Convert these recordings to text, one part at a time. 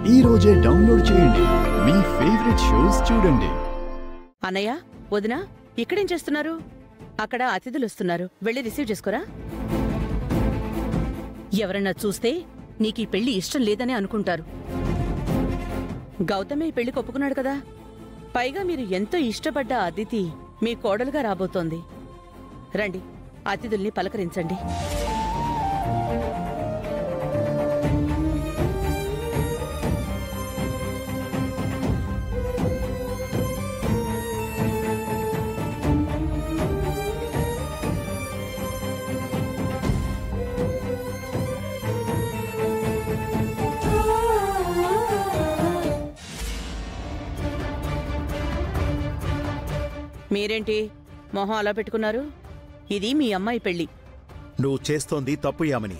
ఈ రోజే డౌన్లోడ్ చేయండి. మీ ఫేవరెట్ షోస్ చూడండి. అన్నయ్య, వదినా, ఇక్కడేం చేస్తున్నారు? అక్కడ అతిథులు వస్తున్నారు, వెళ్ళి రిసీవ్ చేసుకోరా. ఎవరన్నా చూస్తే నీకీ పెళ్లి ఇష్టం లేదనే అనుకుంటారు. గౌతమే ఈ పెళ్లికి ఒప్పుకున్నాడు కదా. పైగా మీరు ఎంతో ఇష్టపడ్డ అదితి మీ కోడలుగా రాబోతోంది. రండి, అతిథుల్ని పలకరించండి. మీరేంటి మొహం అలా పెట్టుకున్నారు? ఇది మీ అమ్మాయి పెళ్లి. నువ్వు చేస్తోంది తప్పు యామిని.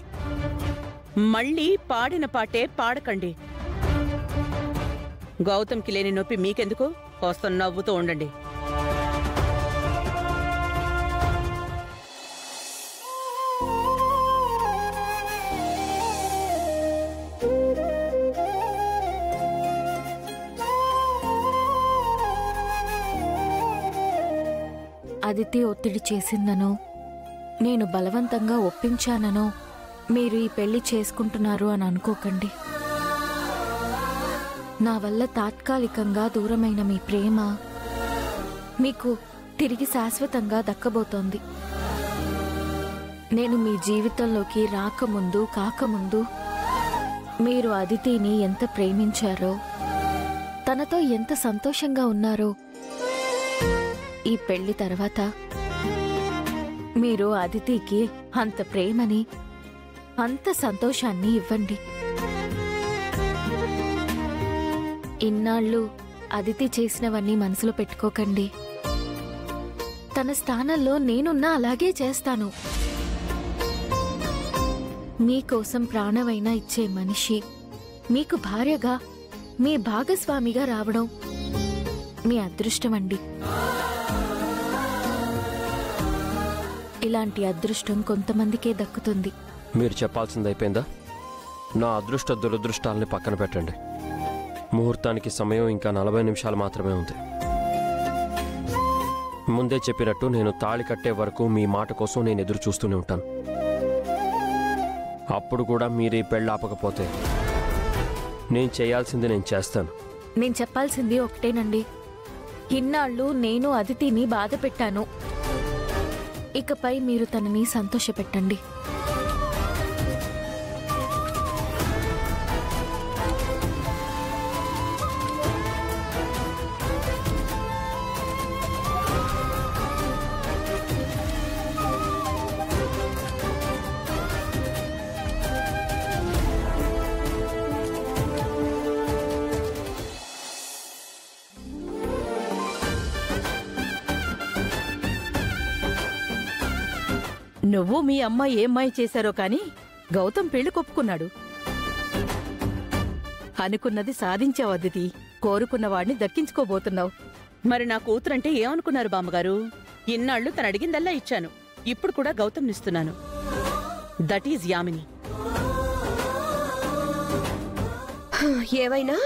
మళ్ళీ పాడిన పాటే పాడకండి. గౌతమ్కి లేని నొప్పి మీకెందుకు? వస్తాను, నవ్వుతూ ఉండండి. అదితి ఒత్తిడి చేసిందనో, నేను బలవంతంగా ఒప్పించాననో మీరు ఈ పెళ్లి చేసుకుంటున్నారు అని అనుకోకండి. నా వల్ల తాత్కాలికంగా దూరమైన మీ ప్రేమ మీకు తిరిగి శాశ్వతంగా దక్కబోతోంది. నేను మీ జీవితంలోకి రాకముందు కాకముందు మీరు అదితిని ఎంత ప్రేమించారో, తనతో ఎంత సంతోషంగా ఉన్నారో, ఈ పెళ్లి తర్వాత మీరు అదితికి అంత ప్రేమని, అంత సంతోషాన్ని ఇవ్వండి. ఇన్నాళ్ళు అదితి చేసినవన్నీ మనసులో పెట్టుకోకండి. తన స్థానంలో నేనున్నా అలాగే చేస్తాను. మీకోసం ప్రాణమైనా ఇచ్చే మనిషి మీకు భార్యగా, మీ భాగస్వామిగా రావడం మీ అదృష్టమండి. ఇలాంటి అదృష్టం కొంతమందికే దక్కుతుంది. మీరు చెప్పాల్సింది అయిపోయిందా? నా అదృష్ట దురదృష్టాలని పక్కన పెట్టండి. ముహూర్తానికి సమయం ఇంకా 40 నిమిషాలు మాత్రమే ఉంది. ముందే చెప్పినట్టు నేను తాళి కట్టే వరకు మీ మాట కోసం నేను ఎదురు చూస్తూనే ఉంటాను. అప్పుడు కూడా మీరు ఈ పెళ్ళి ఆపకపోతే నేను చేయాల్సింది నేను చేస్తాను. నేను చెప్పాల్సింది ఒకటేనండి. ఇన్నాళ్ళు నేను అదితిని బాధ పెట్టాను. ఇకపై మీరు తనని సంతోషపెట్టండి. నువ్వు మీ అమ్మాయి ఏమ్మాయి చేశారో కాని గౌతమ్ పెళ్లి కొప్పుకున్నాడు. అనుకున్నది సాధించావు అదితి. కోరుకున్నవాడిని దక్కించుకోబోతున్నావు. మరి నా కూతురంటే ఏమనుకున్నారు బామ్మగారు? ఇన్నాళ్లు తను అడిగిందల్లా ఇచ్చాను. ఇప్పుడు కూడా గౌతమ్నిస్తున్నాను. That is Yamini. ఏవైనా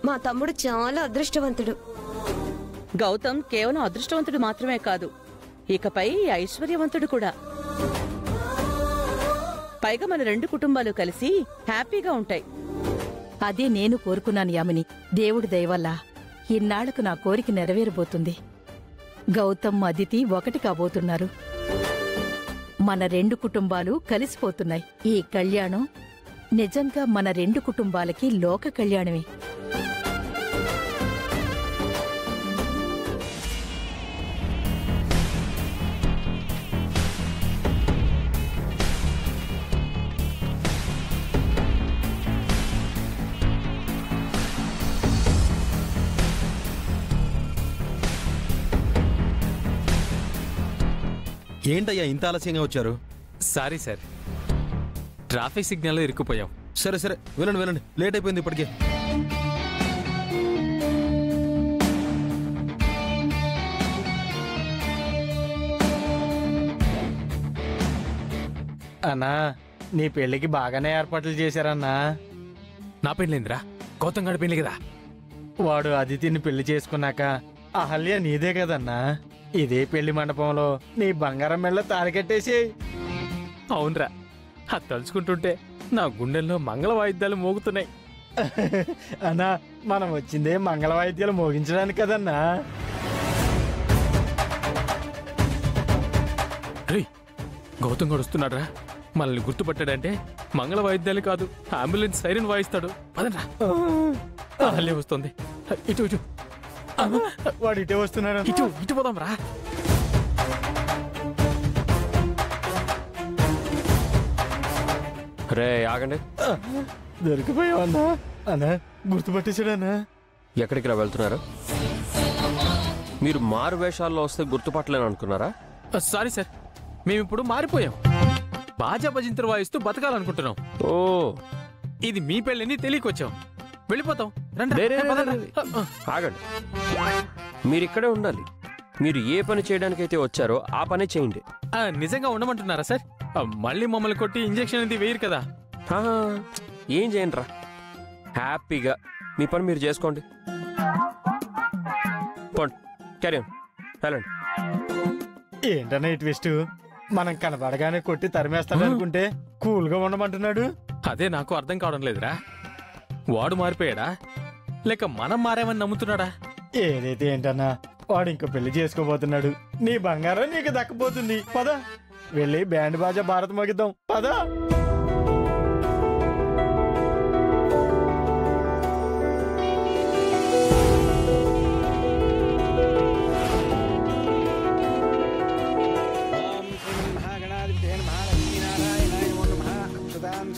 మా తమ్ముడు చాలా అదృష్టవంతుడు. గౌతమ్ కేవలం అదృష్టవంతుడు మాత్రమే కాదు, ఇకపై ఐశ్వర్యవంతుడు కూడా. పైగా మన 2 కుటుంబాలు కలిసి హ్యాపీగా ఉంటాయి. అదే నేను కోరుకున్నాను యామిని. దేవుడి దయవల్ల ఇన్నాళ్లకు నా కోరిక నెరవేరబోతుంది. గౌతమ్, అదితి ఒకటి కాబోతున్నారు. మన 2 కుటుంబాలు కలిసిపోతున్నాయి. ఈ కళ్యాణం నిజంగా మన 2 కుటుంబాలకి లోక కళ్యాణమే. ఏంటయ్యా ఇంత ఆలస్యంగా వచ్చారు? సారీ సార్, ట్రాఫిక్ సిగ్నల్లో ఇరుక్కుపోయాం. సరే సరే, వెళ్ళండి వెళ్ళండి, లేట్ అయిపోయింది ఇప్పటికే. అన్నా, నీ పెళ్లికి బాగానే ఏర్పాట్లు చేశారన్నా. నా పెళ్ళిందిరా, గౌతమ్ గడి పెళ్లి కదా. వాడు అదితిని పెళ్లి చేసుకున్నాక అహల్య నీదే కదన్నా. ఇదే పెళ్లి మండపంలో నీ బంగారం మెళ్ళ తాళికట్టేసి. అవునరా, అది తలుచుకుంటుంటే నా గుండెల్లో మంగళ వాయిద్యాలు మోగుతున్నాయి. అన్నా మనం వచ్చిందే మంగళ వాయిద్యాలు మోగించడానికి కదన్నా. రే, గౌతమ్ గడు వస్తున్నాడ్రా. మనల్ని గుర్తుపట్టాడంటే మంగళ వాయిద్యాలు కాదు, అంబులెన్స్ సైరన్ వాయిస్తాడు. పదండ్రా. అహల్య వస్తుంది. ఇటు ఇటు. వాడు ఇటే వస్తున్నాడు. ఇటు ఇటు పోదాం రా. రే ఆగండి. దొరికిపోయావన్నా. అన్నా గుర్తుపట్టేశాడన్నా. ఎక్కడికి రా వెళ్తున్నారు? మీరు మారు వేషాల్లో వస్తే గుర్తుపట్టలేను అనుకున్నారా? సారీ సార్, మేమిప్పుడు మారిపోయాం. బాజా భజింతరు వాయిస్తూ బతకాలనుకుంటున్నాం. ఓ, ఇది మీ పెళ్ళని తెలియకొచ్చాం. వెళ్ళిపోతాం. రండి. రే, రే, రే, రే, రే. ఆగండి. మీరు ఇక్కడే ఉండాలి. మీరు ఏ పని చేయడానికైతే వచ్చారో ఆ పనే చేయండి. నిజంగా ఉండమంటున్నారా సార్? మళ్ళీ మమ్మల్ని కొట్టి ఇంజెక్షన్ అనేది వేయరు కదా? ఏం చేయండి రా, హ్యాపీగా మీ పని మీరు చేసుకోండి. పోండి, క్యారీ ఆన్, వెళ్ళండి. ఏంటన్నా ఈ ట్విస్ట్? మనం కనబడగానే కొట్టి తరిమేస్తాడు అనుకుంటే కూల్గా ఉండమంటున్నాడు. అదే నాకు అర్థం కావడం లేదురా. వాడు మారిపోయాడా లేక మనం మారామని నమ్ముతున్నాడా? ఏదైతే ఏంటన్నా, వాడు ఇంకో పెళ్లి చేసుకోబోతున్నాడు. నీ బంగారం నీకు దక్కపోతుంది. పద వెళ్ళి బ్యాండ్ బాజా భారత్ మోగిద్దాం. పద.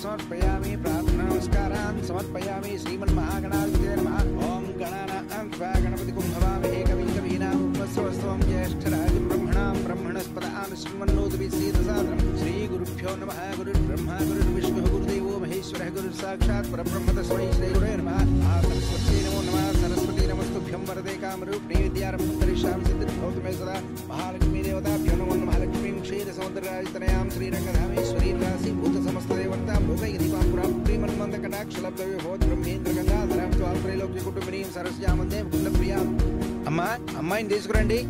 సమర్పయామి ప్రార్థనా నమస్కారాన్ సమర్పయామి శ్రీమన్మహాగణాధిపతయే నమః. ఓం గణానాం త్వా గణపతిం భవామహే కవిం కవీనాం ఉపస్రవస్వం జ్యేష్ఠరాజం బ్రహ్మణాం బ్రహ్మణస్పదాం శృణ్వన్నోతిభిస్సేదసాదనం. శ్రీ గురుభ్యో నమః. గురుర్బ్రహ్మ గురుర్విష్ణుః గురుదేవో మహేశ్వరः గురుస్సాక్షాత్ పరబ్రహ్మ తస్మై శ్రీ గురవే నమః. సరస్వతీ నమో నమః. సరస్వతీ నమస్తుభ్యం వరదే కామరూపిణే విద్యారంభం కరిష్యామి సిద్ధిర్భవతు మే సదా. మహాలక్ష్మీ దేవతాభ్యో నమో నమః. లక్ష్మీం క్షీరసముద్రరాజతనయాం శ్రీరంగధామేశ్వరీం రాశీభూత సమస్తదేవతాం భోగైదీపాం పురాం ప్రీమన్మందకటాక్షలబ్ధవ్యభవత్ బ్రహ్మేంద్ర గంగాధరాం త్రైలోక్య కుటుంబినీం సరస్యామందే ముకుందప్రియాం. అమ్మా, అమ్మాయిని తీసుకురండి.